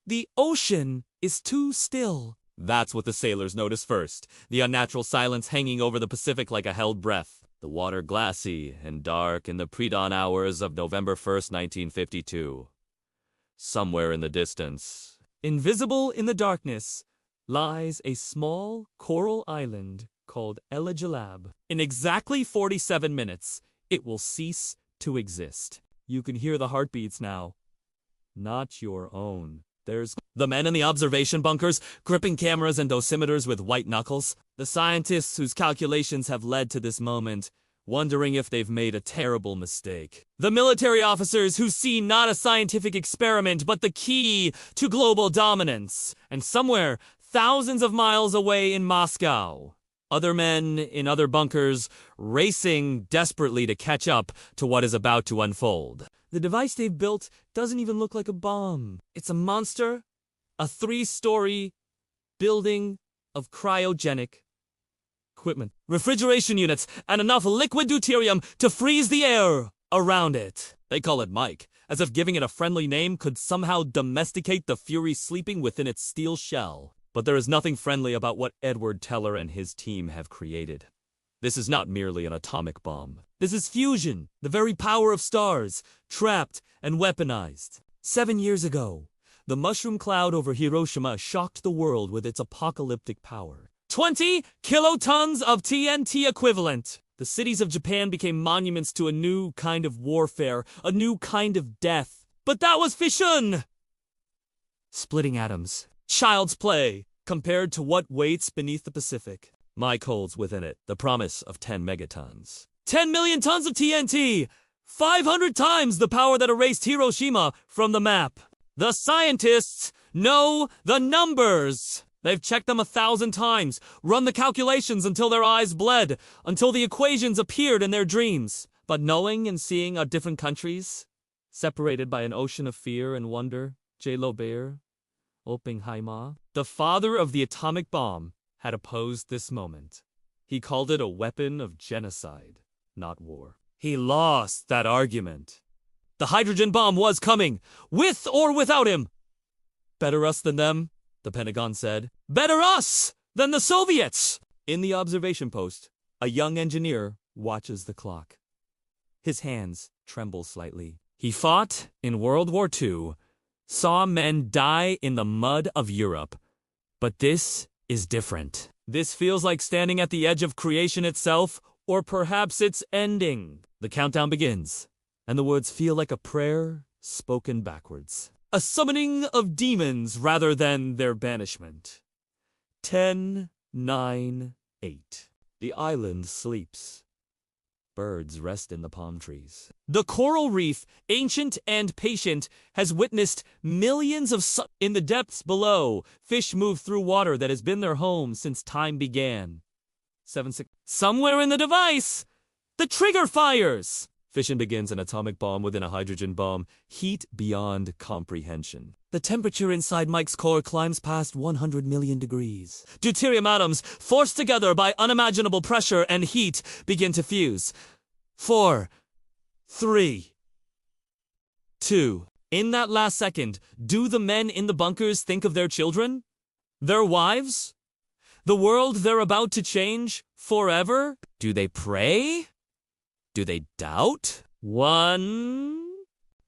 The ocean is too still. That's what the sailors noticed first, the unnatural silence hanging over the Pacific like a held breath. The water glassy and dark in the pre-dawn hours of November 1st, 1952. Somewhere in the distance, invisible in the darkness, lies a small coral island called El-Jalab. In exactly 47 minutes, it will cease to exist. You can hear the heartbeats now. Not your own. There's the men in the observation bunkers, gripping cameras and dosimeters with white knuckles. The scientists whose calculations have led to this moment, wondering if they've made a terrible mistake. The military officers who see not a scientific experiment, but the key to global dominance. And somewhere, thousands of miles away in Moscow, other men in other bunkers racing desperately to catch up to what is about to unfold. The device they've built doesn't even look like a bomb. It's a monster, a 3-story building of cryogenic equipment, refrigeration units, and enough liquid deuterium to freeze the air around it. They call it Mike, as if giving it a friendly name could somehow domesticate the fury sleeping within its steel shell. But there is nothing friendly about what Edward Teller and his team have created. This is not merely an atomic bomb. This is fusion, the very power of stars, trapped and weaponized. 7 years ago, the mushroom cloud over Hiroshima shocked the world with its apocalyptic power. 20 kilotons of TNT equivalent. The cities of Japan became monuments to a new kind of warfare, a new kind of death. But that was fission! Splitting atoms. Child's play, compared to what waits beneath the Pacific. Mike holds within it the promise of 10 megatons. 10 million tons of TNT! 500 times the power that erased Hiroshima from the map. The scientists know the numbers! They've checked them 1,000 times, run the calculations until their eyes bled, until the equations appeared in their dreams. But knowing and seeing our different countries, separated by an ocean of fear and wonder, J. Lobair, Oppenheimer, the father of the atomic bomb, had opposed this moment. He called it a weapon of genocide, not war. He lost that argument. The hydrogen bomb was coming, with or without him. Better us than them, the Pentagon said. Better us than the Soviets! In the observation post, a young engineer watches the clock. His hands tremble slightly. He fought in World War II, saw men die in the mud of Europe. But this is different. This feels like standing at the edge of creation itself, or perhaps its ending. The countdown begins, and the words feel like a prayer spoken backwards. A summoning of demons rather than their banishment. 10, 9, 8. The island sleeps. Birds rest in the palm trees. The coral reef, ancient and patient, has witnessed millions of in the depths below. Fish move through water that has been their home since time began. 7, 6. Somewhere in the device, the trigger fires. Fission begins an atomic bomb within a hydrogen bomb. Heat beyond comprehension. The temperature inside Mike's core climbs past 100 million degrees. Deuterium atoms, forced together by unimaginable pressure and heat, begin to fuse. 4, 3, 2. In that last second, do the men in the bunkers think of their children? Their wives? The world they're about to change forever? Do they pray? Do they doubt? 1.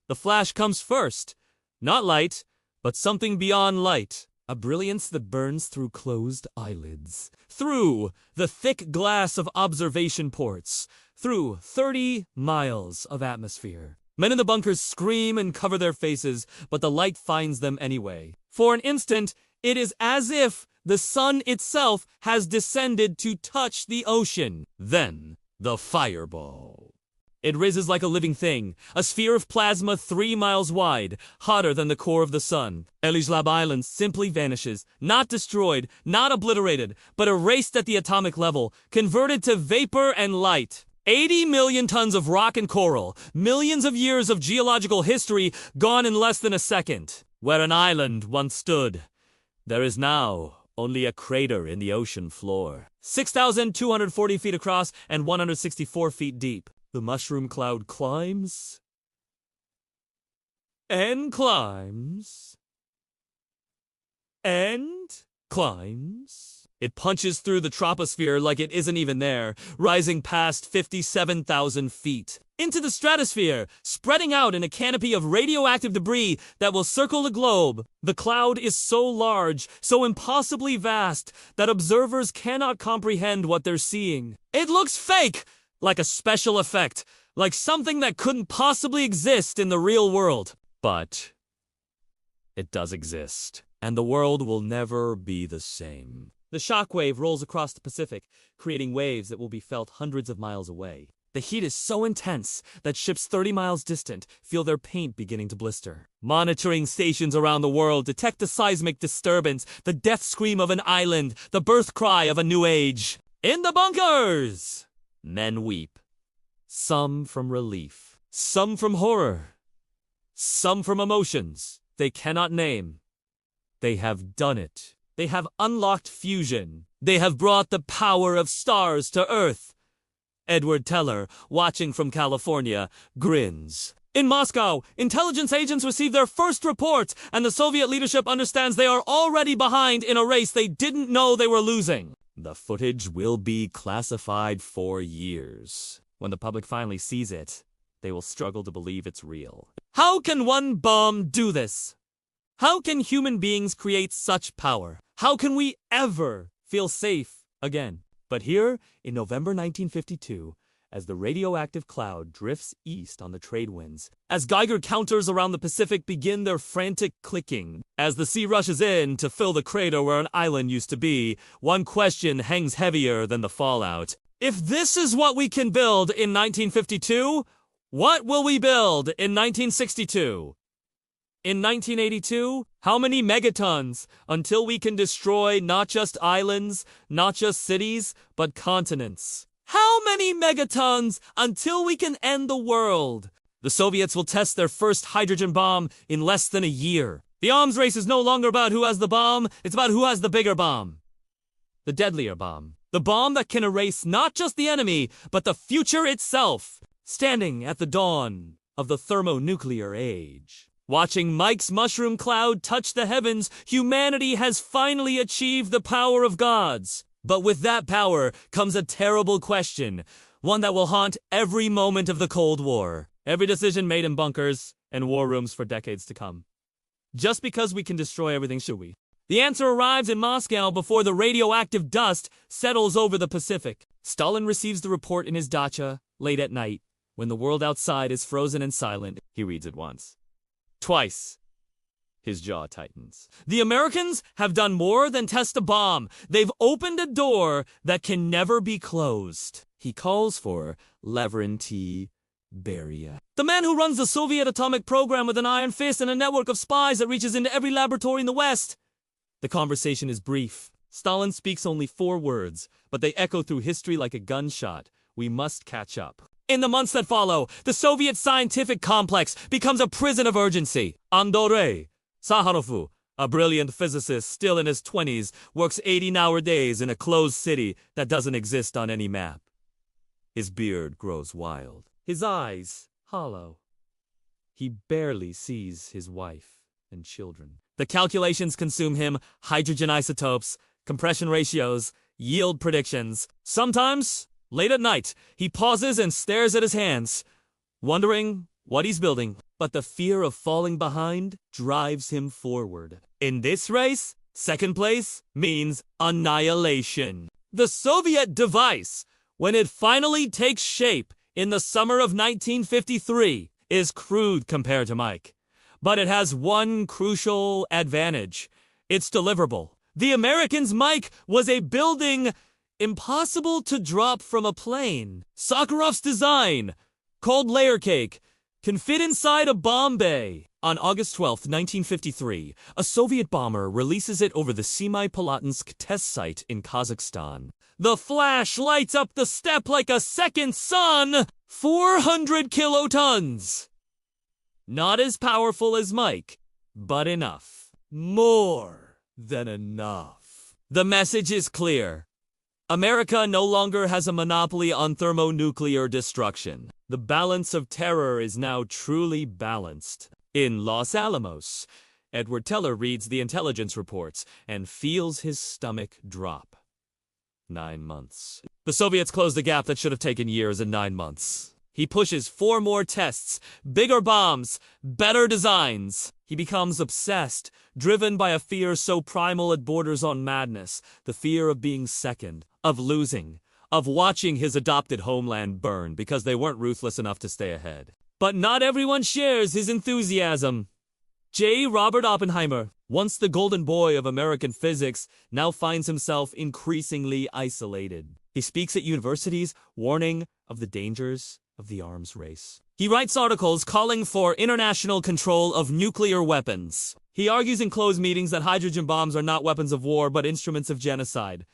The flash comes first. Not light, but something beyond light. A brilliance that burns through closed eyelids. Through the thick glass of observation ports. Through 30 miles of atmosphere. Men in the bunkers scream and cover their faces, but the light finds them anyway. For an instant, it is as if the sun itself has descended to touch the ocean. Then, the fireball. It rises like a living thing, a sphere of plasma 3 miles wide, hotter than the core of the sun. El-Jalab Island simply vanishes, not destroyed, not obliterated, but erased at the atomic level, converted to vapor and light. 80 million tons of rock and coral, millions of years of geological history gone in less than a second. Where an island once stood, there is now only a crater in the ocean floor. 6,240 feet across and 164 feet deep. The mushroom cloud climbs and climbs and climbs. It punches through the troposphere like it isn't even there, rising past 57,000 feet. Into the stratosphere, spreading out in a canopy of radioactive debris that will circle the globe. The cloud is so large, so impossibly vast, that observers cannot comprehend what they're seeing. It looks fake, like a special effect, like something that couldn't possibly exist in the real world. But it does exist, and the world will never be the same. The shockwave rolls across the Pacific, creating waves that will be felt hundreds of miles away. The heat is so intense that ships 30 miles distant feel their paint beginning to blister. Monitoring stations around the world detect a seismic disturbance, the death scream of an island, the birth cry of a new age. In the bunkers! Men weep. Some from relief, some from horror, some from emotions they cannot name. They have done it. They have unlocked fusion. They have brought the power of stars to Earth. Edward Teller, watching from California, grins. In Moscow, intelligence agents receive their first reports, and the Soviet leadership understands they are already behind in a race they didn't know they were losing. The footage will be classified for years. When the public finally sees it, they will struggle to believe it's real. How can one bomb do this? How can human beings create such power? How can we ever feel safe again? But here, in November 1952, as the radioactive cloud drifts east on the trade winds, as Geiger counters around the Pacific begin their frantic clicking, as the sea rushes in to fill the crater where an island used to be, one question hangs heavier than the fallout. If this is what we can build in 1952, what will we build in 1962? In 1982, how many megatons until we can destroy not just islands, not just cities, but continents? How many megatons until we can end the world? The Soviets will test their first hydrogen bomb in less than a year. The arms race is no longer about who has the bomb, it's about who has the bigger bomb. The deadlier bomb. The bomb that can erase not just the enemy, but the future itself. Standing at the dawn of the thermonuclear age. Watching Mike's mushroom cloud touch the heavens, humanity has finally achieved the power of gods. But with that power comes a terrible question, one that will haunt every moment of the Cold War. Every decision made in bunkers and war rooms for decades to come. Just because we can destroy everything, should we? The answer arrives in Moscow before the radioactive dust settles over the Pacific. Stalin receives the report in his dacha late at night. When the world outside is frozen and silent, he reads it once. Twice. His jaw tightens. The Americans have done more than test a bomb. They've opened a door that can never be closed. He calls for Lavrentiy Beria, the man who runs the Soviet atomic program with an iron fist and a network of spies that reaches into every laboratory in the West. The conversation is brief. Stalin speaks only 4 words, but they echo through history like a gunshot. We must catch up. In the months that follow, the Soviet scientific complex becomes a prison of urgency. Andrei Sakharov, a brilliant physicist still in his 20s, works 18-hour days in a closed city that doesn't exist on any map. His beard grows wild, his eyes hollow. He barely sees his wife and children. The calculations consume him: hydrogen isotopes, compression ratios, yield predictions. Sometimes, late at night, he pauses and stares at his hands, wondering what he's building. But the fear of falling behind drives him forward. In this race, second place means annihilation. The Soviet device, when it finally takes shape in the summer of 1953, is crude compared to Mike. But it has one crucial advantage. It's deliverable. The Americans' Mike was a building impossible to drop from a plane. Sakharov's design, called layer cake, can fit inside a bomb bay. On August 12, 1953, a Soviet bomber releases it over the Semipalatinsk test site in Kazakhstan. The flash lights up the steppe like a second sun! 400 kilotons! Not as powerful as Mike, but enough. More than enough. The message is clear. America no longer has a monopoly on thermonuclear destruction. The balance of terror is now truly balanced. In Los Alamos, Edward Teller reads the intelligence reports and feels his stomach drop. 9 months. The Soviets closed a gap that should have taken years in 9 months. He pushes 4 more tests, bigger bombs, better designs. He becomes obsessed, driven by a fear so primal it borders on madness, the fear of being second, of losing, of watching his adopted homeland burn because they weren't ruthless enough to stay ahead. But not everyone shares his enthusiasm. J. Robert Oppenheimer, once the golden boy of American physics, now finds himself increasingly isolated. He speaks at universities, warning of the dangers of the arms race. He writes articles calling for international control of nuclear weapons. He argues in closed meetings that hydrogen bombs are not weapons of war but instruments of genocide.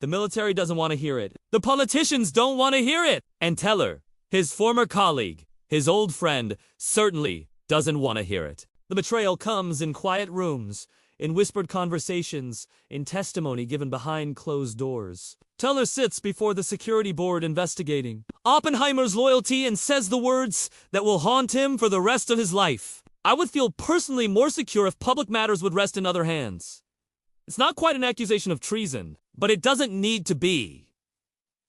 The military doesn't want to hear it. The politicians don't want to hear it. And Teller, his former colleague, his old friend, certainly doesn't want to hear it. The betrayal comes in quiet rooms, in whispered conversations, in testimony given behind closed doors. Teller sits before the security board investigating Oppenheimer's loyalty and says the words that will haunt him for the rest of his life. I would feel personally more secure if public matters would rest in other hands. It's not quite an accusation of treason, but it doesn't need to be.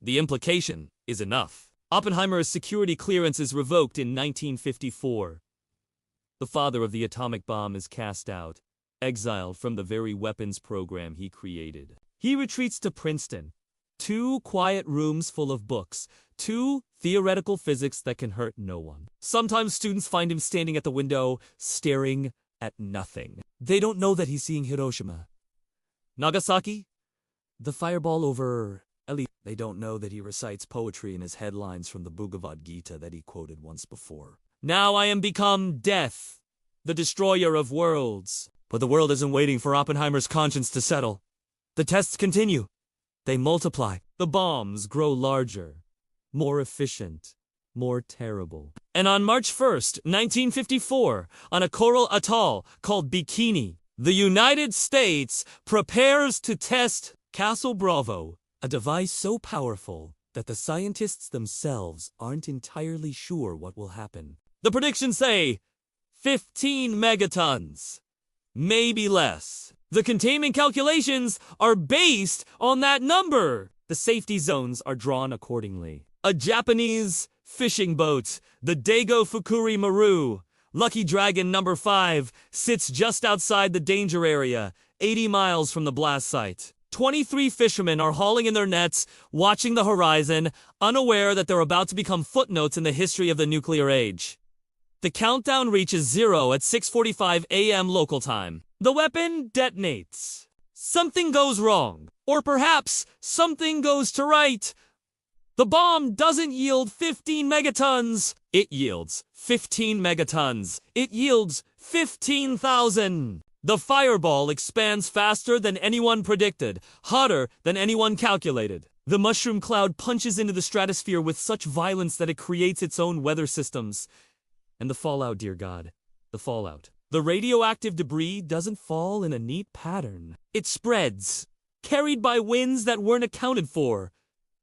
The implication is enough. Oppenheimer's security clearance is revoked in 1954. The father of the atomic bomb is cast out, exiled from the very weapons program he created. He retreats to Princeton. 2 quiet rooms full of books, 2 theoretical physics that can hurt no one. Sometimes students find him standing at the window, staring at nothing. They don't know that he's seeing Hiroshima. Nagasaki? The fireball over Eli. They don't know that he recites poetry in his headlines from the Bhagavad Gita that he quoted once before. Now I am become death, the destroyer of worlds. But the world isn't waiting for Oppenheimer's conscience to settle. The tests continue. They multiply. The bombs grow larger, more efficient, more terrible. And on March 1st, 1954, on a coral atoll called Bikini, the United States prepares to test Castle Bravo, a device so powerful that the scientists themselves aren't entirely sure what will happen. The predictions say 15 megatons, maybe less. The containment calculations are based on that number. The safety zones are drawn accordingly. A Japanese fishing boat, the Daigo Fukuri Maru, Lucky Dragon number 5, sits just outside the danger area, 80 miles from the blast site. 23 fishermen are hauling in their nets, watching the horizon, unaware that they're about to become footnotes in the history of the nuclear age. The countdown reaches 0 at 6:45 a.m. local time. The weapon detonates. Something goes wrong. Or perhaps something goes to right. The bomb doesn't yield 15 megatons. It yields 15 megatons. It yields 15,000. The fireball expands faster than anyone predicted, hotter than anyone calculated. The mushroom cloud punches into the stratosphere with such violence that it creates its own weather systems. And the fallout, dear God, the fallout. The radioactive debris doesn't fall in a neat pattern. It spreads, carried by winds that weren't accounted for,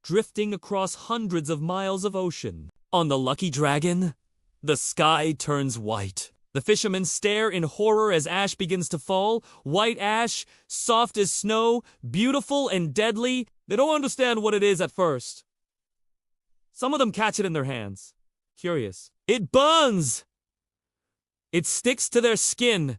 drifting across hundreds of miles of ocean. On the Lucky Dragon, the sky turns white. The fishermen stare in horror as ash begins to fall. White ash, soft as snow, beautiful and deadly. They don't understand what it is at first. Some of them catch it in their hands. Curious. It burns! It sticks to their skin,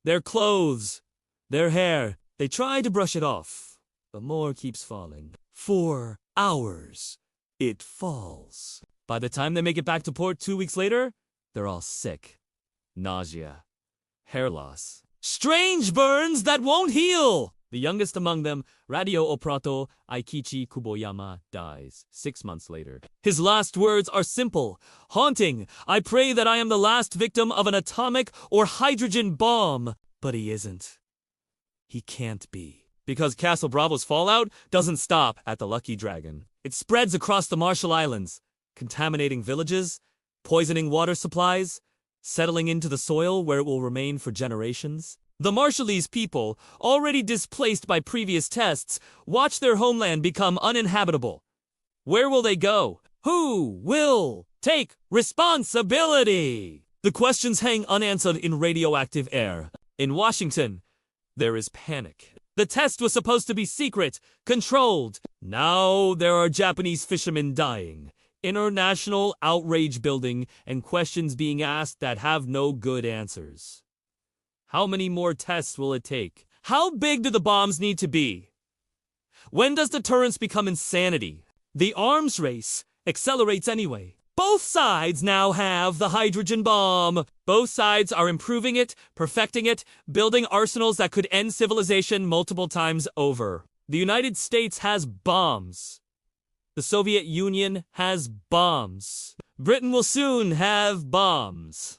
their clothes, their hair. They try to brush it off, but more keeps falling. 4 hours. It falls. By the time they make it back to port 2 weeks later, they're all sick. Nausea. Hair loss. Strange burns that won't heal! The youngest among them, Radio Operato Aikichi Kuboyama, dies 6 months later. His last words are simple, haunting. I pray that I am the last victim of an atomic or hydrogen bomb. But he isn't. He can't be. Because Castle Bravo's fallout doesn't stop at the Lucky Dragon. It spreads across the Marshall Islands, contaminating villages, poisoning water supplies, settling into the soil where it will remain for generations. The Marshallese people, already displaced by previous tests, watch their homeland become uninhabitable. Where will they go? Who will take responsibility? The questions hang unanswered in radioactive air. In Washington, there is panic. The test was supposed to be secret, controlled. Now there are Japanese fishermen dying, international outrage building, and questions being asked that have no good answers. How many more tests will it take? How big do the bombs need to be? When does deterrence become insanity? The arms race accelerates anyway. Both sides now have the hydrogen bomb. Both sides are improving it, perfecting it, building arsenals that could end civilization multiple times over. The United States has bombs. The Soviet Union has bombs. Britain will soon have bombs.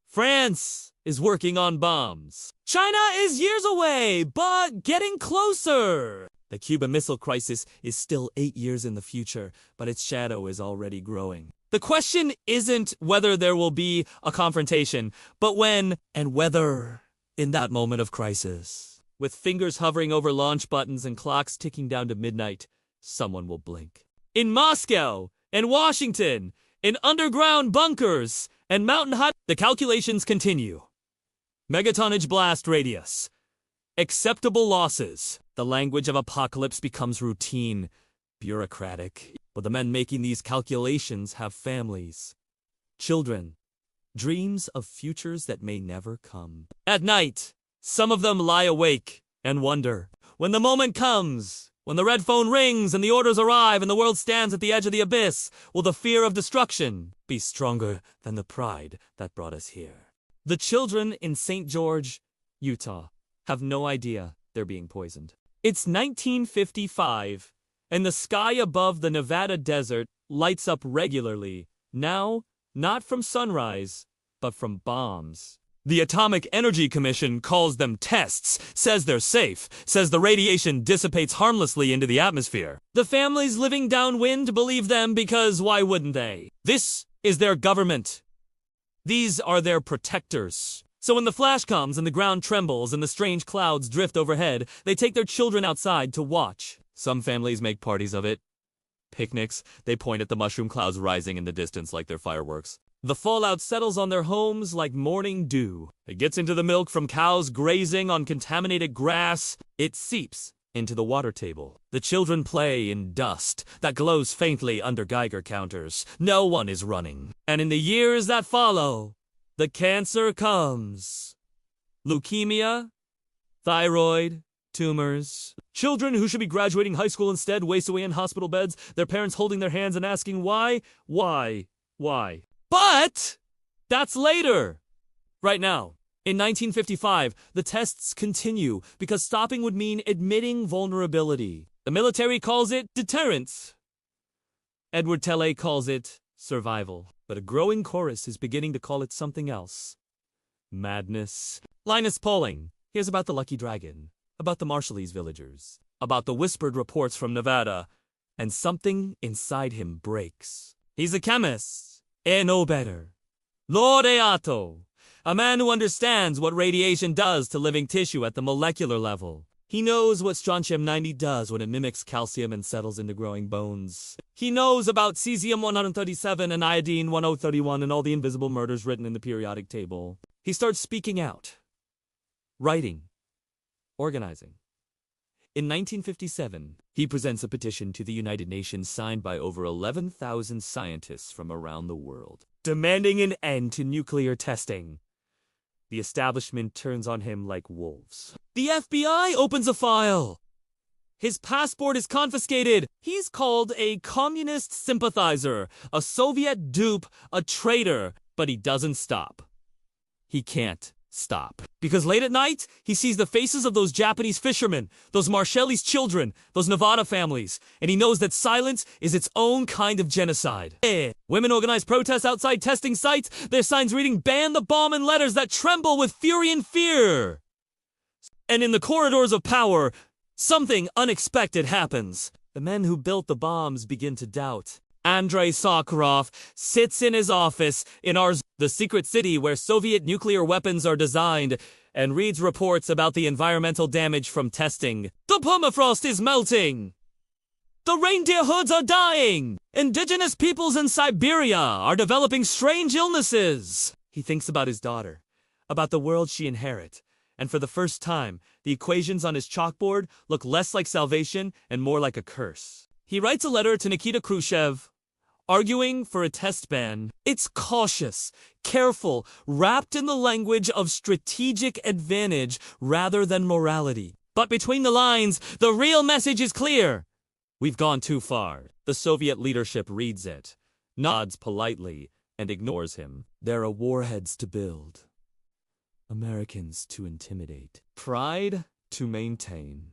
France is working on bombs. China is years away, but getting closer. The Cuban Missile Crisis is still 8 years in the future, but its shadow is already growing. The question isn't whether there will be a confrontation, but when and whether in that moment of crisis. With fingers hovering over launch buttons and clocks ticking down to midnight, someone will blink. In Moscow, in Washington, in underground bunkers, and mountain hut, the calculations continue. Megatonnage blast radius. Acceptable losses. The language of apocalypse becomes routine, bureaucratic. But the men making these calculations have families, children, dreams of futures that may never come. At night, some of them lie awake and wonder. When the moment comes, when the red phone rings and the orders arrive and the world stands at the edge of the abyss, will the fear of destruction be stronger than the pride that brought us here? The children in St. George, Utah, have no idea they're being poisoned. It's 1955, and the sky above the Nevada desert lights up regularly, now not from sunrise, but from bombs. The Atomic Energy Commission calls them tests, says they're safe, says the radiation dissipates harmlessly into the atmosphere. The families living downwind believe them because why wouldn't they? This is their government. These are their protectors. So when the flash comes and the ground trembles and the strange clouds drift overhead, they take their children outside to watch. Some families make parties of it. Picnics, they point at the mushroom clouds rising in the distance like they're fireworks. The fallout settles on their homes like morning dew. It gets into the milk from cows grazing on contaminated grass. It seeps into the water table. The children play in dust that glows faintly under Geiger counters. No one is running. And in the years that follow, the cancer comes. Leukemia, thyroid, tumors. Children who should be graduating high school instead waste away in hospital beds, their parents holding their hands and asking why. But that's later. Right now, in 1955, the tests continue because stopping would mean admitting vulnerability. The military calls it deterrence. Edward Teller calls it survival. But a growing chorus is beginning to call it something else. Madness. Linus Pauling hears about the Lucky Dragon, about the Marshallese villagers, about the whispered reports from Nevada, and something inside him breaks. He's a chemist, no better. Laureato, a man who understands what radiation does to living tissue at the molecular level. He knows what strontium-90 does when it mimics calcium and settles into growing bones. He knows about cesium-137 and iodine-1031 and all the invisible murders written in the periodic table. He starts speaking out, writing, organizing. In 1957, he presents a petition to the United Nations signed by over 11,000 scientists from around the world, demanding an end to nuclear testing. The establishment turns on him like wolves. The FBI opens a file. His passport is confiscated. He's called a communist sympathizer, a Soviet dupe, a traitor. But he doesn't stop. He can't stop. Because late at night, he sees the faces of those Japanese fishermen, those Marshallese children, those Nevada families, and he knows that silence is its own kind of genocide. Women organize protests outside testing sites, their signs reading "Ban the bomb" in letters that tremble with fury and fear. And in the corridors of power, something unexpected happens. The men who built the bombs begin to doubt. Andrei Sakharov sits in his office in the secret city where Soviet nuclear weapons are designed, and reads reports about the environmental damage from testing. The permafrost is melting! The reindeer herds are dying! Indigenous peoples in Siberia are developing strange illnesses! He thinks about his daughter, about the world she inherit. And for the first time, the equations on his chalkboard look less like salvation and more like a curse. He writes a letter to Nikita Khrushchev, arguing for a test ban. It's cautious, careful, wrapped in the language of strategic advantage rather than morality. But between the lines, the real message is clear. We've gone too far. The Soviet leadership reads it, nods politely, and ignores him. There are warheads to build, Americans to intimidate, pride to maintain.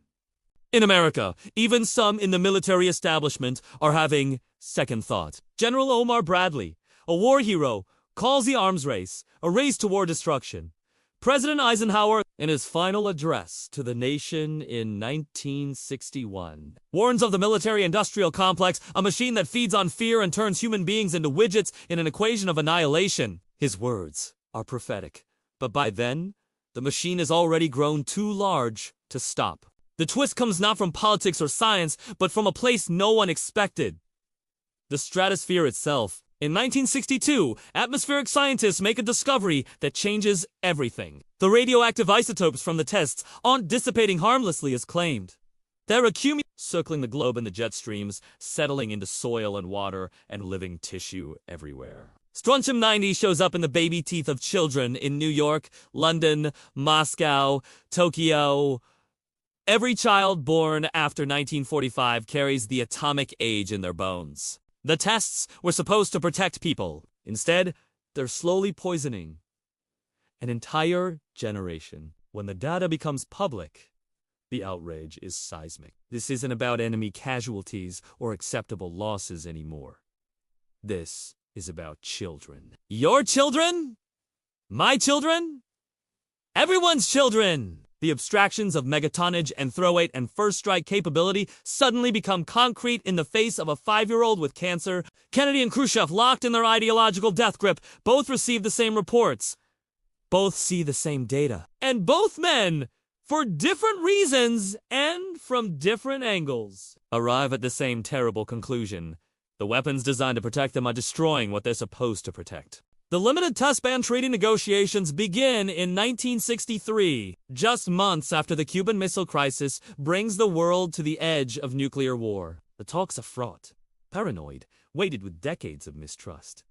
In America, even some in the military establishment are having second thought. General Omar Bradley, a war hero, calls the arms race a race toward destruction. President Eisenhower, in his final address to the nation in 1961, warns of the military-industrial complex, a machine that feeds on fear and turns human beings into widgets in an equation of annihilation. His words are prophetic. But by then, the machine has already grown too large to stop. The twist comes not from politics or science, but from a place no one expected: the stratosphere itself. In 1962, atmospheric scientists make a discovery that changes everything. The radioactive isotopes from the tests aren't dissipating harmlessly as claimed. They're accumulating, circling the globe in the jet streams, settling into soil and water, and living tissue everywhere. Strontium-90 shows up in the baby teeth of children in New York, London, Moscow, Tokyo. Every child born after 1945 carries the atomic age in their bones. The tests were supposed to protect people. Instead, they're slowly poisoning an entire generation. When the data becomes public, the outrage is seismic. This isn't about enemy casualties or acceptable losses anymore. This is about children. Your children? My children? Everyone's children! The abstractions of megatonnage and throw weight and first strike capability suddenly become concrete in the face of a 5-year-old with cancer. Kennedy and Khrushchev, locked in their ideological death grip, both receive the same reports. Both see the same data. And both men, for different reasons and from different angles, arrive at the same terrible conclusion. The weapons designed to protect them are destroying what they're supposed to protect. The limited test ban treaty negotiations begin in 1963, just months after the Cuban Missile Crisis brings the world to the edge of nuclear war. The talks are fraught, paranoid, weighted with decades of mistrust.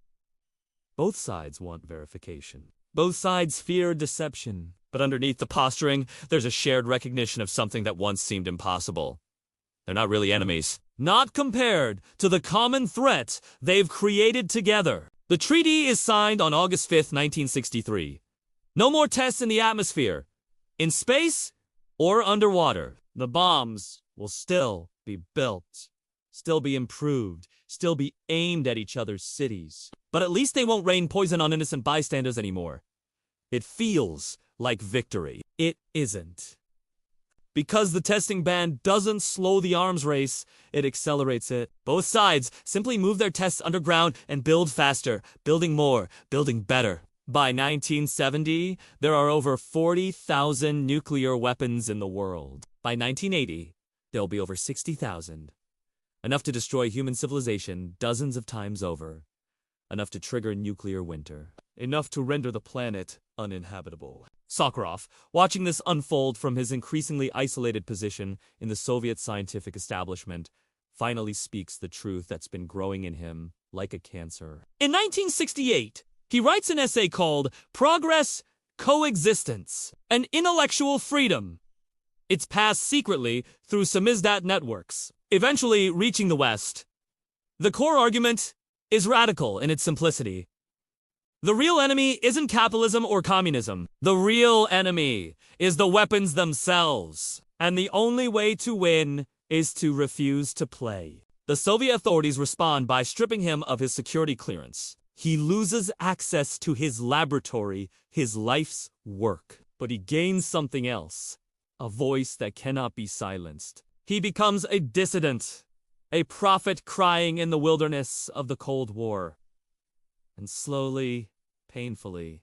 Both sides want verification. Both sides fear deception. But underneath the posturing, there's a shared recognition of something that once seemed impossible. They're not really enemies. Not compared to the common threat they've created together. The treaty is signed on August 5th, 1963. No more tests in the atmosphere, in space, or underwater. The bombs will still be built, still be improved, still be aimed at each other's cities. But at least they won't rain poison on innocent bystanders anymore. It feels like victory. It isn't. Because the testing ban doesn't slow the arms race, it accelerates it. Both sides simply move their tests underground and build faster, building more, building better. By 1970, there are over 40,000 nuclear weapons in the world. By 1980, there'll be over 60,000. Enough to destroy human civilization dozens of times over. Enough to trigger nuclear winter. Enough to render the planet uninhabitable. Sakharov, watching this unfold from his increasingly isolated position in the Soviet scientific establishment, finally speaks the truth that's been growing in him like a cancer. In 1968, he writes an essay called Progress, Coexistence, and Intellectual Freedom. It's passed secretly through samizdat networks, eventually reaching the West. The core argument is radical in its simplicity. The real enemy isn't capitalism or communism. The real enemy is the weapons themselves. And the only way to win is to refuse to play. The Soviet authorities respond by stripping him of his security clearance. He loses access to his laboratory, his life's work. But he gains something else, a voice that cannot be silenced. He becomes a dissident, a prophet crying in the wilderness of the Cold War. And slowly, painfully,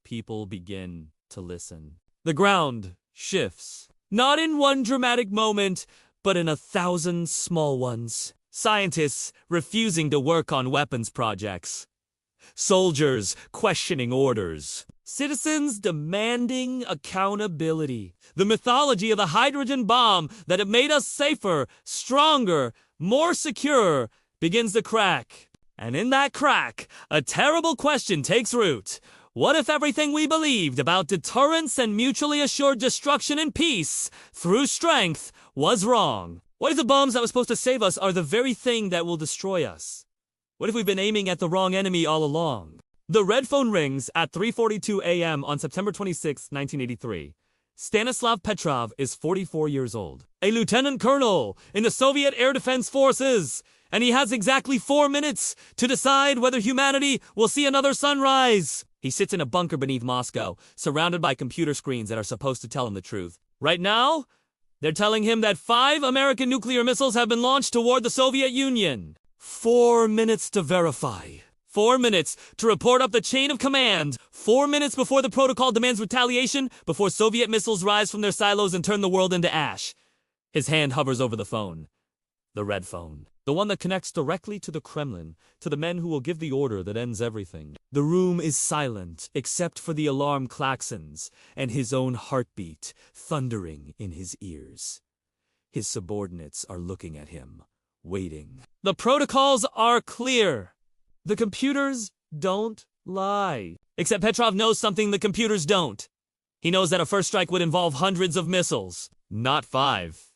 people begin to listen. The ground shifts, not in one dramatic moment, but in 1,000 small ones. Scientists refusing to work on weapons projects. Soldiers questioning orders. Citizens demanding accountability. The mythology of the hydrogen bomb that it made us safer, stronger, more secure begins to crack. And in that crack, a terrible question takes root. What if everything we believed about deterrence and mutually assured destruction and peace through strength was wrong? What if the bombs that were supposed to save us are the very thing that will destroy us? What if we've been aiming at the wrong enemy all along? The red phone rings at 3:42 a.m. on September 26, 1983. Stanislav Petrov is 44 years old, a lieutenant colonel in the Soviet Air Defense Forces, and he has exactly 4 minutes to decide whether humanity will see another sunrise. He sits in a bunker beneath Moscow, surrounded by computer screens that are supposed to tell him the truth. Right now, they're telling him that 5 American nuclear missiles have been launched toward the Soviet Union. 4 minutes to verify. 4 minutes to report up the chain of command. 4 minutes before the protocol demands retaliation, before Soviet missiles rise from their silos and turn the world into ash. His hand hovers over the phone. The red phone. The one that connects directly to the Kremlin, to the men who will give the order that ends everything. The room is silent, except for the alarm klaxons and his own heartbeat thundering in his ears. His subordinates are looking at him, waiting. The protocols are clear. The computers don't lie. Except Petrov knows something the computers don't. He knows that a first strike would involve hundreds of missiles, not 5.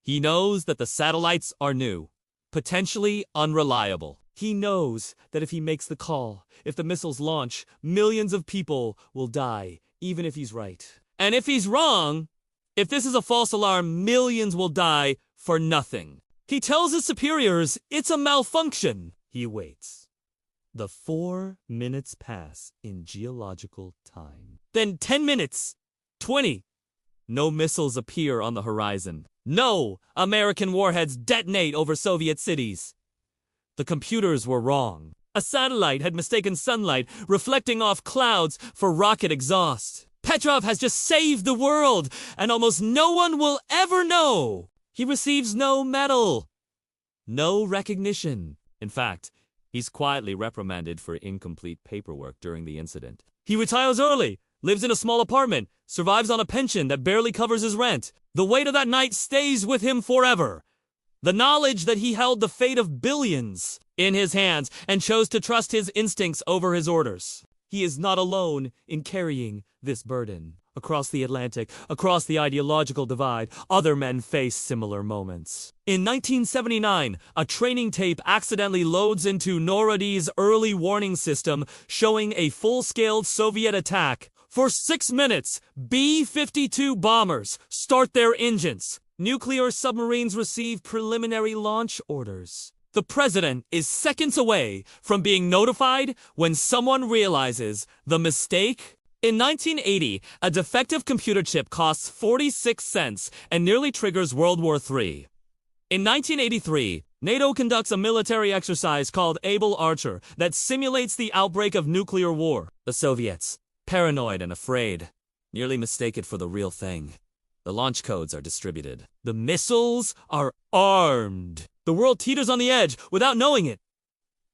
He knows that the satellites are new, potentially unreliable. He knows that if he makes the call, if the missiles launch, millions of people will die, even if he's right. And if he's wrong, if this is a false alarm, millions will die for nothing. He tells his superiors it's a malfunction. He waits. The 4 minutes pass in geological time. Then 10 minutes, 20. No missiles appear on the horizon. No American warheads detonate over Soviet cities. The computers were wrong. A satellite had mistaken sunlight reflecting off clouds for rocket exhaust. Petrov has just saved the world, and almost no one will ever know. He receives no medal, no recognition. In fact, he's quietly reprimanded for incomplete paperwork during the incident. He retires early, lives in a small apartment, survives on a pension that barely covers his rent. The weight of that night stays with him forever. The knowledge that he held the fate of billions in his hands and chose to trust his instincts over his orders. He is not alone in carrying this burden. Across the Atlantic, across the ideological divide, other men face similar moments. In 1979, a training tape accidentally loads into NORAD's early warning system showing a full-scale Soviet attack. For 6 minutes, B-52 bombers start their engines. Nuclear submarines receive preliminary launch orders. The president is seconds away from being notified when someone realizes the mistake. In 1980, a defective computer chip costs 46 cents and nearly triggers World War III. In 1983, NATO conducts a military exercise called Able Archer that simulates the outbreak of nuclear war. The Soviets, paranoid and afraid, nearly mistake it for the real thing. The launch codes are distributed. The missiles are armed. The world teeters on the edge without knowing it.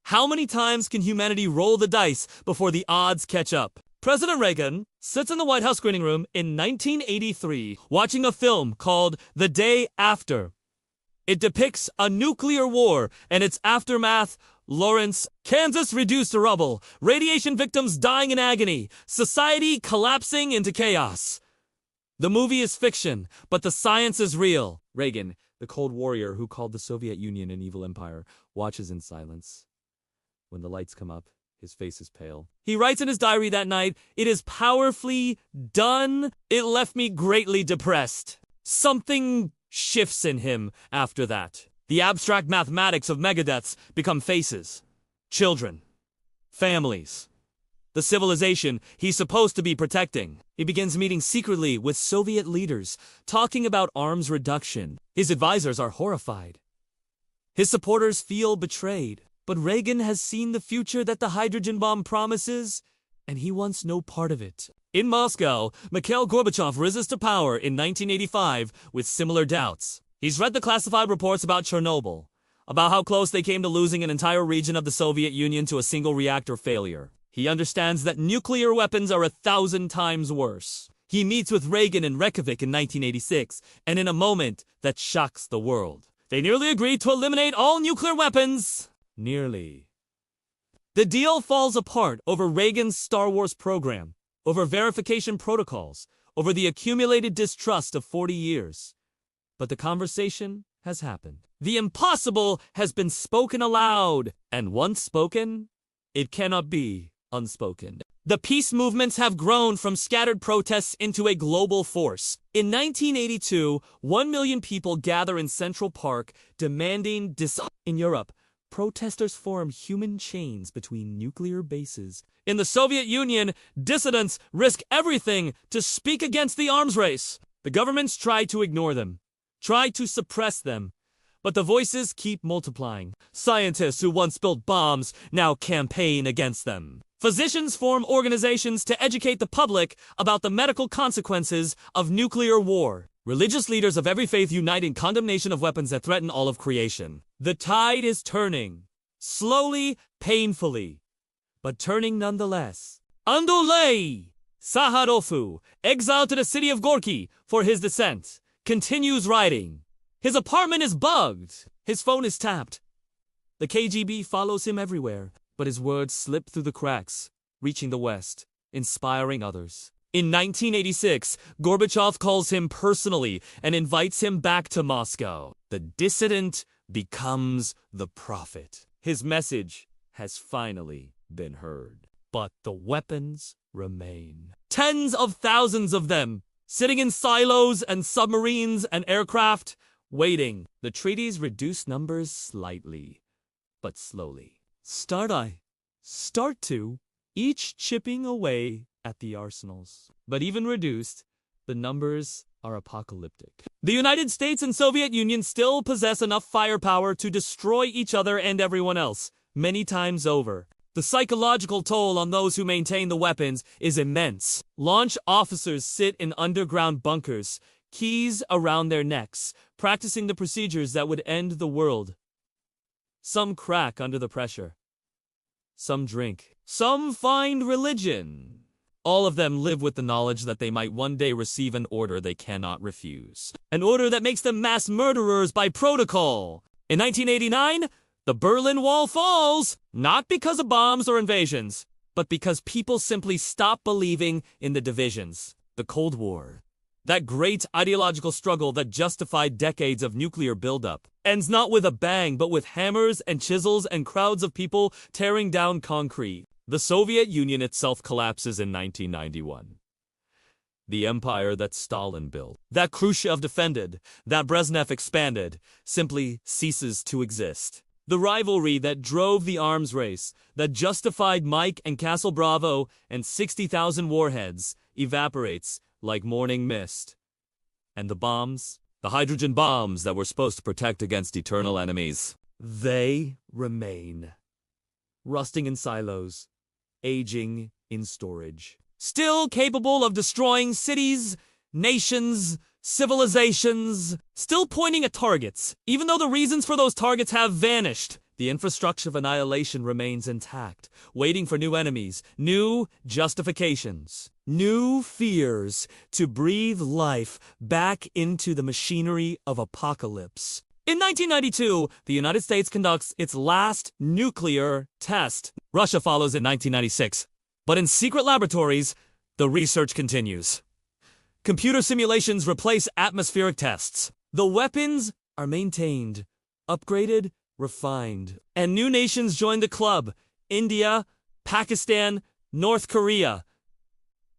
How many times can humanity roll the dice before the odds catch up? President Reagan sits in the White House screening room in 1983 watching a film called The Day After. It depicts a nuclear war and its aftermath. Lawrence, Kansas reduced to rubble, radiation victims dying in agony, society collapsing into chaos. The movie is fiction, but the science is real. Reagan, the cold warrior who called the Soviet Union an evil empire, watches in silence. When the lights come up, his face is pale. He writes in his diary that night, "It is powerfully done. It left me greatly depressed." Something shifts in him after that. The abstract mathematics of megadeaths become faces, children, families, the civilization he's supposed to be protecting. He begins meeting secretly with Soviet leaders, talking about arms reduction. His advisors are horrified. His supporters feel betrayed. But Reagan has seen the future that the hydrogen bomb promises, and he wants no part of it. In Moscow, Mikhail Gorbachev rises to power in 1985 with similar doubts. He's read the classified reports about Chernobyl, about how close they came to losing an entire region of the Soviet Union to a single reactor failure. He understands that nuclear weapons are 1,000 times worse. He meets with Reagan in Reykjavik in 1986, and in a moment that shocks the world, they nearly agree to eliminate all nuclear weapons. Nearly. The deal falls apart over Reagan's Star Wars program, over verification protocols, over the accumulated distrust of 40 years. But the conversation has happened. The impossible has been spoken aloud, and once spoken, it cannot be unspoken. The peace movements have grown from scattered protests into a global force. In 1982, 1 million people gather in Central Park demanding In Europe, protesters form human chains between nuclear bases. In the Soviet Union, dissidents risk everything to speak against the arms race. The governments try to ignore them, try to suppress them, but the voices keep multiplying. Scientists who once built bombs now campaign against them. Physicians form organizations to educate the public about the medical consequences of nuclear war. Religious leaders of every faith unite in condemnation of weapons that threaten all of creation. The tide is turning, slowly, painfully, but turning nonetheless. Andrei Sakharov, exiled to the city of Gorky for his dissent, continues writing. His apartment is bugged. His phone is tapped. The KGB follows him everywhere, but his words slip through the cracks, reaching the West, inspiring others. In 1986, Gorbachev calls him personally and invites him back to Moscow. The dissident becomes the prophet. His message has finally been heard. But the weapons remain. Tens of thousands of them, sitting in silos and submarines and aircraft, waiting. The treaties reduce numbers slightly, but slowly. Start to, each chipping away at the arsenals. But even reduced, the numbers are apocalyptic. The United States and Soviet Union still possess enough firepower to destroy each other and everyone else, many times over. The psychological toll on those who maintain the weapons is immense. Launch officers sit in underground bunkers, keys around their necks, practicing the procedures that would end the world. Some crack under the pressure. Some drink. Some find religion. All of them live with the knowledge that they might one day receive an order they cannot refuse. An order that makes them mass murderers by protocol. In 1989, the Berlin Wall falls, not because of bombs or invasions, but because people simply stop believing in the divisions. The Cold War, that great ideological struggle that justified decades of nuclear buildup, ends not with a bang, but with hammers and chisels and crowds of people tearing down concrete. The Soviet Union itself collapses in 1991. The empire that Stalin built, that Khrushchev defended, that Brezhnev expanded, simply ceases to exist. The rivalry that drove the arms race, that justified Mike and Castle Bravo and 60,000 warheads, evaporates like morning mist. And the bombs, the hydrogen bombs that were supposed to protect against eternal enemies, they remain. Rusting in silos, aging in storage. Still capable of destroying cities, nations, civilizations, still pointing at targets, even though the reasons for those targets have vanished. The infrastructure of annihilation remains intact, waiting for new enemies, new justifications, new fears to breathe life back into the machinery of apocalypse. In 1992, the United States conducts its last nuclear test. Russia follows in 1996. But in secret laboratories, the research continues. Computer simulations replace atmospheric tests. The weapons are maintained, upgraded, refined. And new nations join the club. India, Pakistan, North Korea.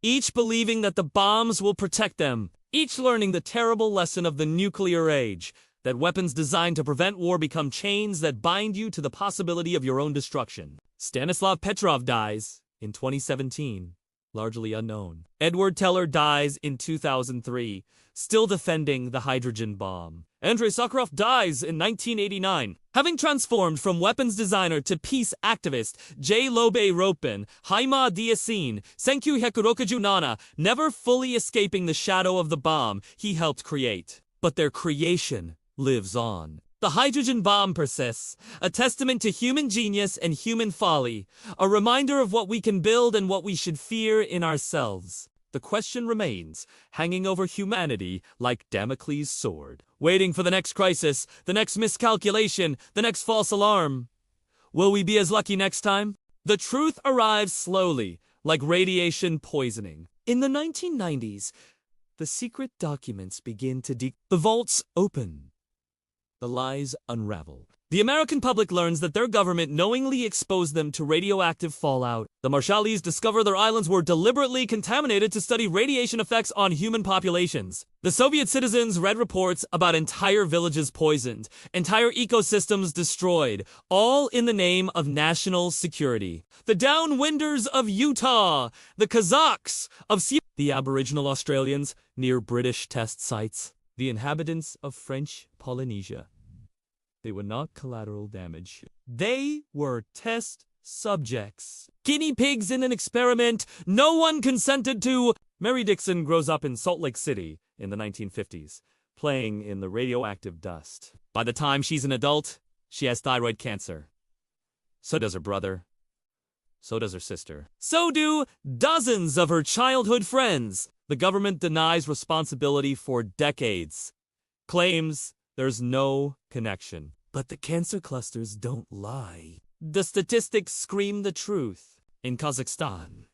Each believing that the bombs will protect them. Each learning the terrible lesson of the nuclear age. That weapons designed to prevent war become chains that bind you to the possibility of your own destruction. Stanislav Petrov dies in 2017. Largely unknown. Edward Teller dies in 2003, still defending the hydrogen bomb. Andrei Sakharov dies in 1989. Having transformed from weapons designer to peace activist, J. Lobe Ropin, Haima Diasin, Senkyu Hekurokuju, never fully escaping the shadow of the bomb he helped create. But their creation lives on. The hydrogen bomb persists, a testament to human genius and human folly, a reminder of what we can build and what we should fear in ourselves. The question remains, hanging over humanity like Damocles' sword, waiting for the next crisis, the next miscalculation, the next false alarm. Will we be as lucky next time? The truth arrives slowly, like radiation poisoning. In the 1990s, the secret documents begin to the vaults open. The lies unravel. The American public learns that their government knowingly exposed them to radioactive fallout. The Marshallese discover their islands were deliberately contaminated to study radiation effects on human populations. The Soviet citizens read reports about entire villages poisoned, entire ecosystems destroyed, all in the name of national security. The downwinders of Utah, the Kazakhs of the Aboriginal Australians near British test sites, the inhabitants of French Polynesia. They were not collateral damage. They were test subjects. Guinea pigs in an experiment no one consented to. Mary Dixon grows up in Salt Lake City in the 1950s, playing in the radioactive dust. By the time she's an adult, she has thyroid cancer. So does her brother. So does her sister. So do dozens of her childhood friends. The government denies responsibility for decades. Claims there's no connection. But the cancer clusters don't lie. The statistics scream the truth. In Kazakhstan,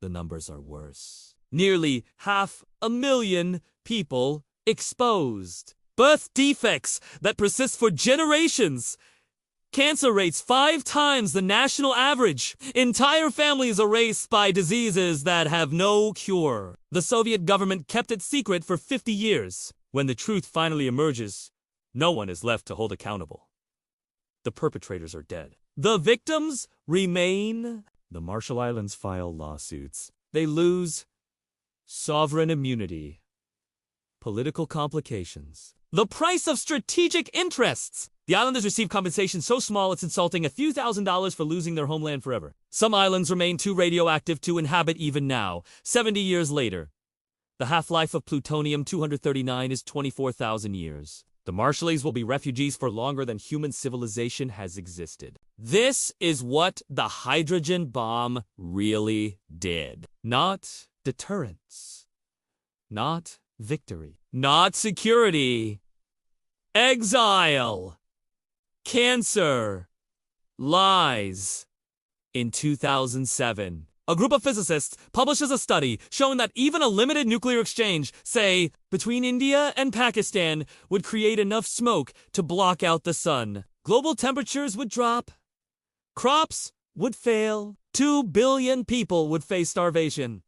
the numbers are worse. Nearly 500,000 people exposed. Birth defects that persist for generations. Cancer rates 5 times the national average. Entire families erased by diseases that have no cure. The Soviet government kept it secret for 50 years. When the truth finally emerges, no one is left to hold accountable. The perpetrators are dead. The victims remain. The Marshall Islands file lawsuits. They lose sovereign immunity. Political complications. The price of strategic interests. The islanders receive compensation so small it's insulting, a few $1,000s for losing their homeland forever. Some islands remain too radioactive to inhabit even now, 70 years later. The half-life of plutonium-239 is 24,000 years. The Marshallese will be refugees for longer than human civilization has existed. This is what the hydrogen bomb really did. Not deterrence. Not victory. Not security. Exile. Cancer. Lies. In 2007, a group of physicists publishes a study showing that even a limited nuclear exchange, say, between India and Pakistan, would create enough smoke to block out the sun. Global temperatures would drop. Crops would fail. 2 billion people would face starvation.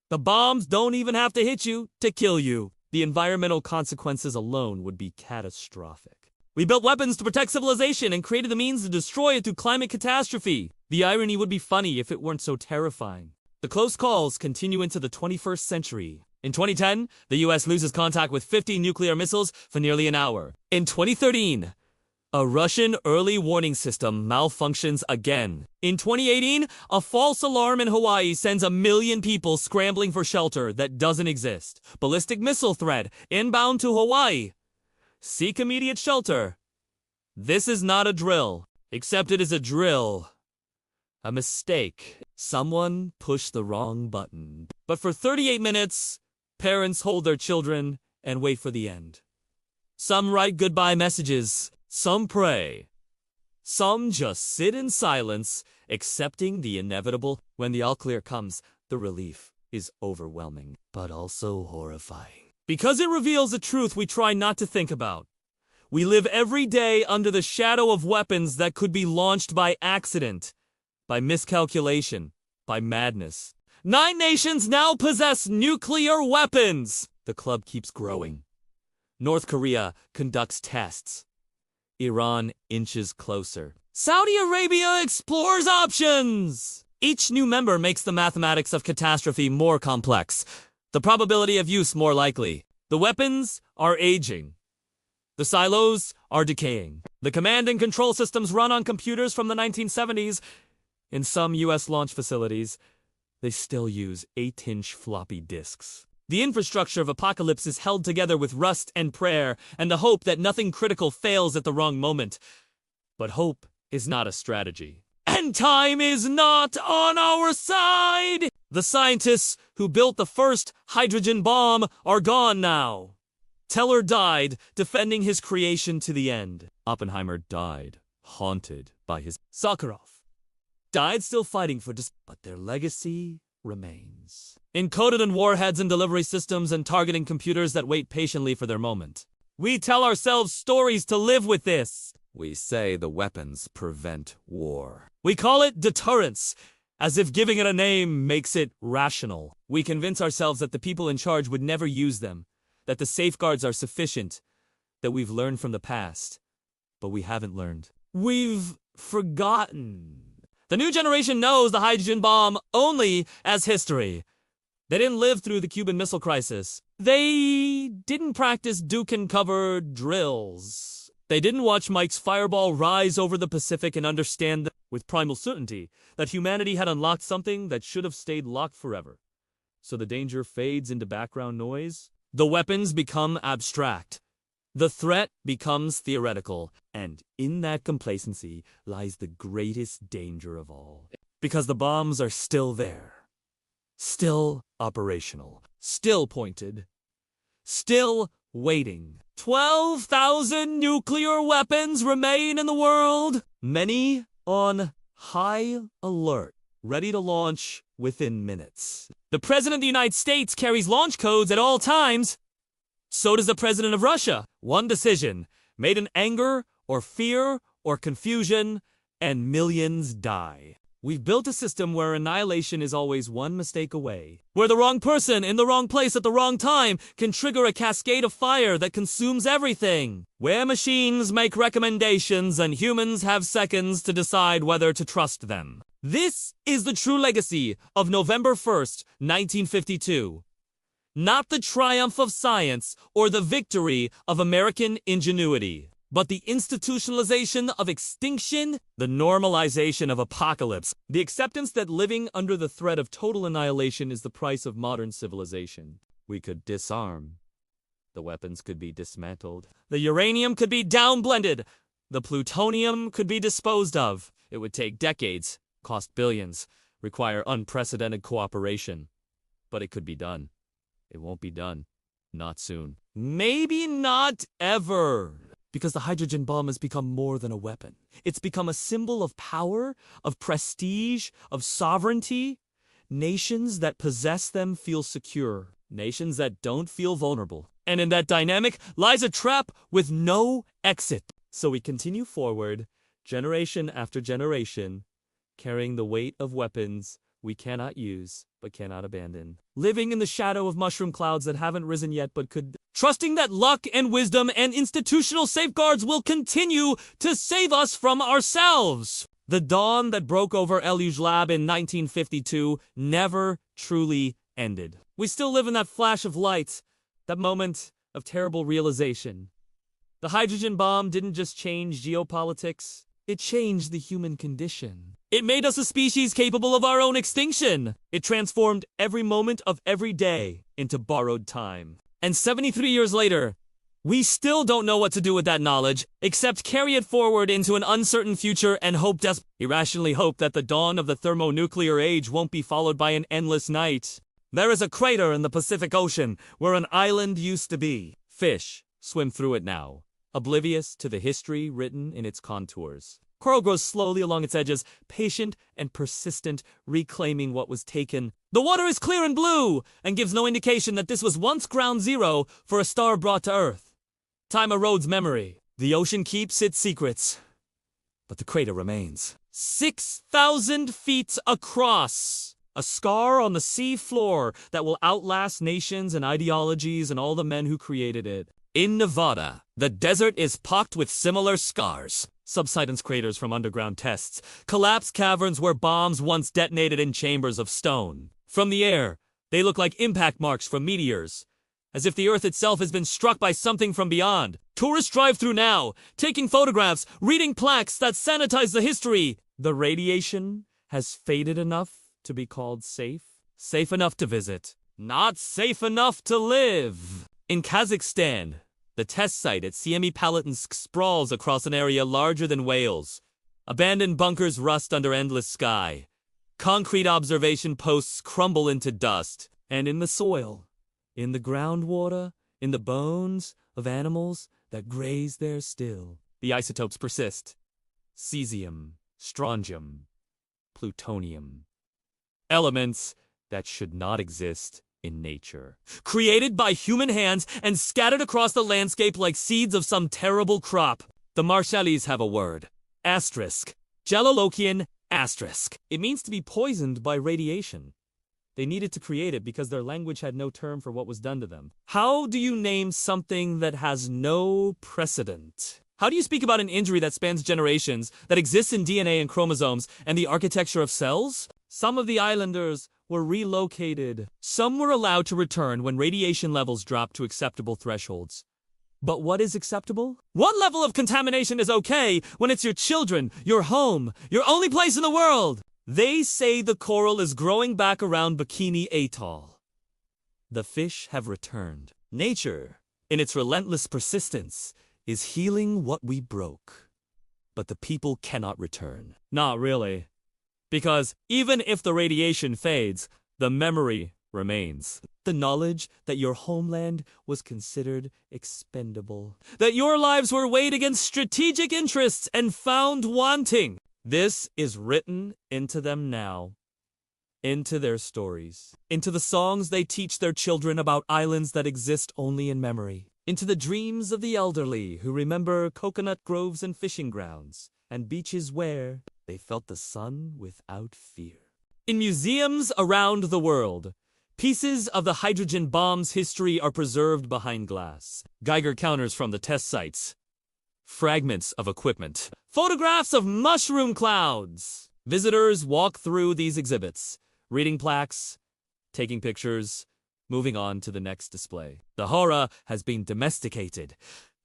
The bombs don't even have to hit you to kill you. The environmental consequences alone would be catastrophic. We built weapons to protect civilization and created the means to destroy it through climate catastrophe. The irony would be funny if it weren't so terrifying. The close calls continue into the 21st century. In 2010, the US loses contact with 50 nuclear missiles for nearly an hour. In 2013, a Russian early warning system malfunctions again. In 2018, a false alarm in Hawaii sends 1 million people scrambling for shelter that doesn't exist. Ballistic missile threat inbound to Hawaii. Seek immediate shelter. This is not a drill, except it is a drill. A mistake. Someone pushed the wrong button. But for 38 minutes, parents hold their children and wait for the end. Some write goodbye messages. Some pray. Some just sit in silence, accepting the inevitable. When the all clear comes, the relief is overwhelming, but also horrifying. Because it reveals a truth we try not to think about. We live every day under the shadow of weapons that could be launched by accident, by miscalculation, by madness. 9 nations now possess nuclear weapons! The club keeps growing. North Korea conducts tests. Iran inches closer. Saudi Arabia explores options! Each new member makes the mathematics of catastrophe more complex. The probability of use more likely. The weapons are aging. The silos are decaying. The command and control systems run on computers from the 1970s. In some US launch facilities, they still use 8-inch floppy disks. The infrastructure of apocalypse is held together with rust and prayer and the hope that nothing critical fails at the wrong moment. But hope is not a strategy. And time is not on our side! The scientists who built the first hydrogen bomb are gone now. Teller died, defending his creation to the end. Oppenheimer died, haunted by his Sakharov. Died still fighting for but their legacy remains. Encoded in warheads and delivery systems and targeting computers that wait patiently for their moment. We tell ourselves stories to live with this. We say the weapons prevent war. We call it deterrence, as if giving it a name makes it rational. We convince ourselves that the people in charge would never use them, that the safeguards are sufficient, that we've learned from the past. But we haven't learned. We've forgotten. The new generation knows the hydrogen bomb only as history. They didn't live through the Cuban Missile Crisis. They didn't practice Duke-and-cover drills. They didn't watch Mike's fireball rise over the Pacific and understand with primal certainty that humanity had unlocked something that should have stayed locked forever. So the danger fades into background noise. The weapons become abstract. The threat becomes theoretical. And in that complacency lies the greatest danger of all. Because the bombs are still there. Still operational. Still pointed. Still waiting. 12,000 nuclear weapons remain in the world. Many on high alert. Ready to launch within minutes. The President of the United States carries launch codes at all times. So does the President of Russia. One decision, made in anger or fear or confusion, and millions die. We've built a system where annihilation is always one mistake away. Where the wrong person in the wrong place at the wrong time can trigger a cascade of fire that consumes everything. Where machines make recommendations and humans have seconds to decide whether to trust them. This is the true legacy of November 1st, 1952. Not the triumph of science or the victory of American ingenuity, but the institutionalization of extinction, the normalization of apocalypse, the acceptance that living under the threat of total annihilation is the price of modern civilization. We could disarm. The weapons could be dismantled. The uranium could be downblended. The plutonium could be disposed of. It would take decades, cost billions, require unprecedented cooperation. But it could be done. It won't be done. Not soon. Maybe not ever. Because the hydrogen bomb has become more than a weapon. It's become a symbol of power, of prestige, of sovereignty. Nations that possess them feel secure. Nations that don't feel vulnerable. And in that dynamic lies a trap with no exit. So we continue forward, generation after generation, carrying the weight of weapons we cannot use, but cannot abandon. Living in the shadow of mushroom clouds that haven't risen yet, but could. Trusting that luck and wisdom and institutional safeguards will continue to save us from ourselves. The dawn that broke over Elyu's lab in 1952 never truly ended. We still live in that flash of light, that moment of terrible realization. The hydrogen bomb didn't just change geopolitics, it changed the human condition. It made us a species capable of our own extinction. It transformed every moment of every day into borrowed time. And 73 years later, we still don't know what to do with that knowledge, except carry it forward into an uncertain future and irrationally hope that the dawn of the thermonuclear age won't be followed by an endless night. There is a crater in the Pacific Ocean where an island used to be. Fish swim through it now, oblivious to the history written in its contours. Coral grows slowly along its edges, patient and persistent, reclaiming what was taken. The water is clear and blue, and gives no indication that this was once ground zero for a star brought to Earth. Time erodes memory. The ocean keeps its secrets, but the crater remains. 6,000 feet across. A scar on the sea floor that will outlast nations and ideologies and all the men who created it. In Nevada, the desert is pocked with similar scars. Subsidence craters from underground tests. Collapsed caverns where bombs once detonated in chambers of stone. From the air, they look like impact marks from meteors. As if the Earth itself has been struck by something from beyond. Tourists drive through now, taking photographs, reading plaques that sanitize the history. The radiation has faded enough to be called safe. Safe enough to visit. Not safe enough to live. In Kazakhstan, the test site at Semipalatinsk sprawls across an area larger than Wales. Abandoned bunkers rust under endless sky. Concrete observation posts crumble into dust. And in the soil, in the groundwater, in the bones of animals that graze there still, the isotopes persist. Cesium, strontium, plutonium. Elements that should not exist in nature. Created by human hands and scattered across the landscape like seeds of some terrible crop. The Marshallese have a word. Asterisk. Jalolokian asterisk. It means to be poisoned by radiation. They needed to create it because their language had no term for what was done to them. How do you name something that has no precedent? How do you speak about an injury that spans generations, that exists in DNA and chromosomes, and the architecture of cells? Some of the islanders were relocated. Some were allowed to return when radiation levels dropped to acceptable thresholds. But what is acceptable? What level of contamination is okay when it's your children, your home, your only place in the world? They say the coral is growing back around Bikini Atoll. The fish have returned. Nature, in its relentless persistence, is healing what we broke. But the people cannot return. Not really. Because even if the radiation fades, the memory remains. The knowledge that your homeland was considered expendable. That your lives were weighed against strategic interests and found wanting. This is written into them now. Into their stories. Into the songs they teach their children about islands that exist only in memory. Into the dreams of the elderly who remember coconut groves and fishing grounds, and beaches where they felt the sun without fear. In museums around the world, pieces of the hydrogen bomb's history are preserved behind glass. Geiger counters from the test sites. Fragments of equipment. Photographs of mushroom clouds. Visitors walk through these exhibits, reading plaques, taking pictures, moving on to the next display. The horror has been domesticated,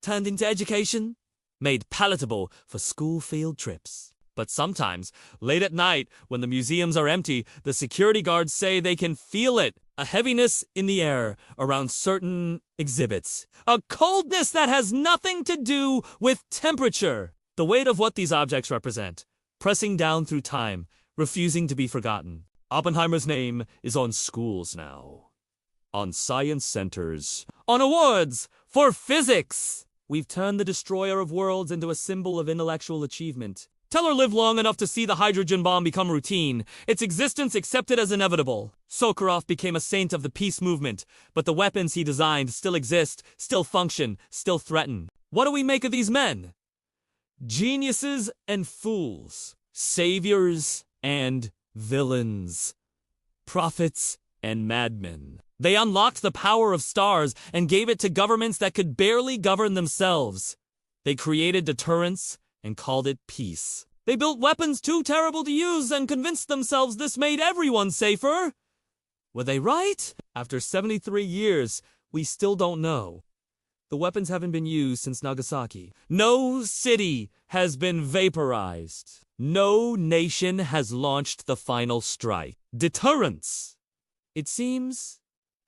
turned into education, made palatable for school field trips. But sometimes, late at night, when the museums are empty, the security guards say they can feel it, a heaviness in the air around certain exhibits. A coldness that has nothing to do with temperature. The weight of what these objects represent, pressing down through time, refusing to be forgotten. Oppenheimer's name is on schools now. On science centers. On awards for physics. We've turned the destroyer of worlds into a symbol of intellectual achievement. Tell her live long enough to see the hydrogen bomb become routine, its existence accepted as inevitable. Sakharov became a saint of the peace movement, but the weapons he designed still exist, still function, still threaten. What do we make of these men? Geniuses and fools. Saviors and villains. Prophets and madmen. They unlocked the power of stars and gave it to governments that could barely govern themselves. They created deterrence and called it peace. They built weapons too terrible to use and convinced themselves this made everyone safer. Were they right? After 73 years, we still don't know. The weapons haven't been used since Nagasaki. No city has been vaporized. No nation has launched the final strike. Deterrence, it seems,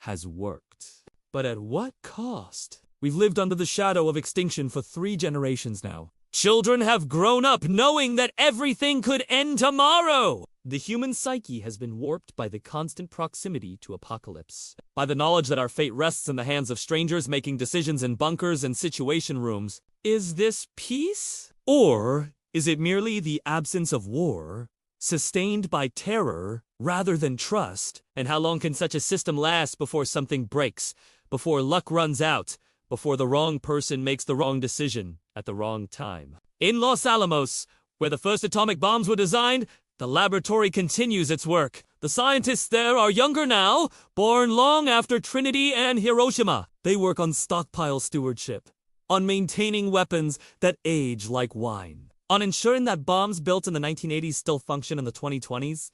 has worked. But at what cost? We've lived under the shadow of extinction for 3 generations now. Children have grown up knowing that everything could end tomorrow. The human psyche has been warped by the constant proximity to apocalypse. By the knowledge that our fate rests in the hands of strangers making decisions in bunkers and situation rooms. Is this peace? Or is it merely the absence of war, sustained by terror rather than trust? And how long can such a system last before something breaks, before luck runs out, before the wrong person makes the wrong decision at the wrong time? In Los Alamos, where the first atomic bombs were designed, the laboratory continues its work. The scientists there are younger now, born long after Trinity and Hiroshima. They work on stockpile stewardship, on maintaining weapons that age like wine, on ensuring that bombs built in the 1980s still function in the 2020s.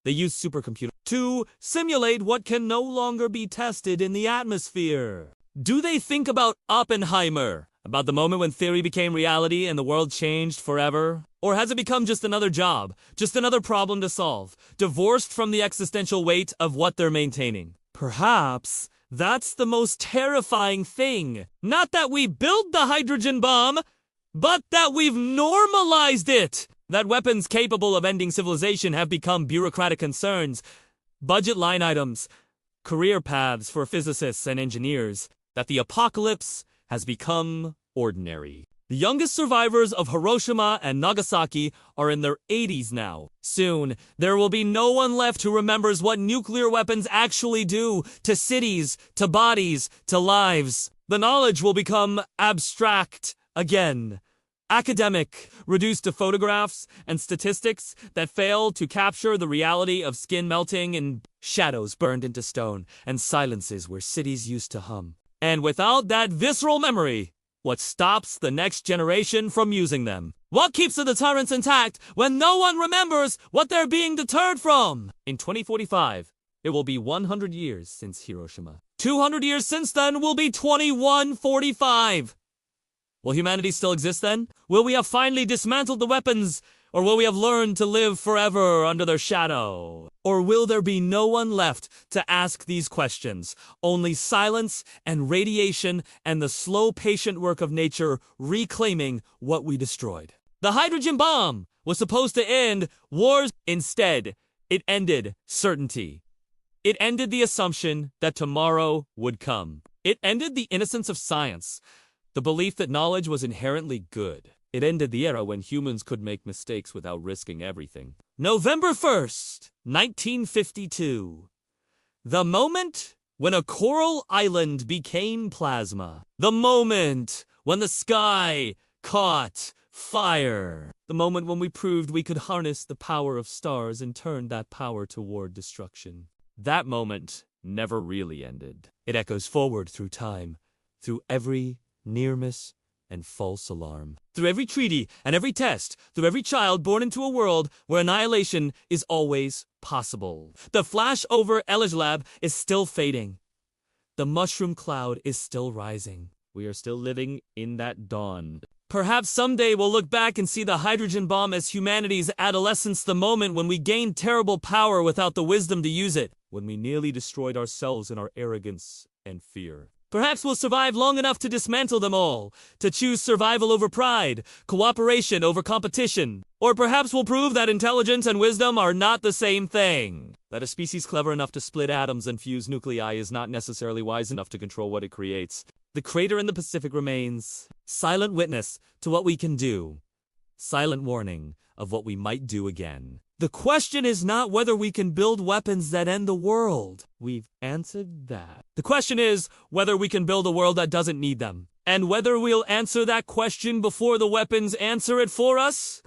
They use supercomputers to simulate what can no longer be tested in the atmosphere. Do they think about Oppenheimer? About the moment when theory became reality and the world changed forever? Or has it become just another job, just another problem to solve, divorced from the existential weight of what they're maintaining? Perhaps that's the most terrifying thing. Not that we built the hydrogen bomb, but that we've normalized it. That weapons capable of ending civilization have become bureaucratic concerns, budget line items, career paths for physicists and engineers. That the apocalypse has become ordinary. The youngest survivors of Hiroshima and Nagasaki are in their 80s now. Soon, there will be no one left who remembers what nuclear weapons actually do to cities, to bodies, to lives. The knowledge will become abstract again. Academic, reduced to photographs and statistics that fail to capture the reality of skin melting and shadows burned into stone and silences where cities used to hum. And without that visceral memory, what stops the next generation from using them? What keeps the deterrence intact when no one remembers what they're being deterred from? In 2045, it will be 100 years since Hiroshima. 200 years since then will be 2145. Will humanity still exist then? Will we have finally dismantled the weapons? Or will we have learned to live forever under their shadow? Or will there be no one left to ask these questions? Only silence and radiation and the slow, patient work of nature reclaiming what we destroyed. The hydrogen bomb was supposed to end wars. Instead, it ended certainty. It ended the assumption that tomorrow would come. It ended the innocence of science, the belief that knowledge was inherently good. It ended the era when humans could make mistakes without risking everything. November 1st, 1952. The moment when a coral island became plasma. The moment when the sky caught fire. The moment when we proved we could harness the power of stars and turn that power toward destruction. That moment never really ended. It echoes forward through time, through every near miss and false alarm. Through every treaty and every test, through every child born into a world where annihilation is always possible. The flash over Elysium is still fading. The mushroom cloud is still rising. We are still living in that dawn. Perhaps someday we'll look back and see the hydrogen bomb as humanity's adolescence, the moment when we gained terrible power without the wisdom to use it, when we nearly destroyed ourselves in our arrogance and fear. Perhaps we'll survive long enough to dismantle them all, to choose survival over pride, cooperation over competition. Or perhaps we'll prove that intelligence and wisdom are not the same thing. That a species clever enough to split atoms and fuse nuclei is not necessarily wise enough to control what it creates. The crater in the Pacific remains silent witness to what we can do, silent warning of what we might do again. The question is not whether we can build weapons that end the world. We've answered that. The question is whether we can build a world that doesn't need them. And whether we'll answer that question before the weapons answer it for us?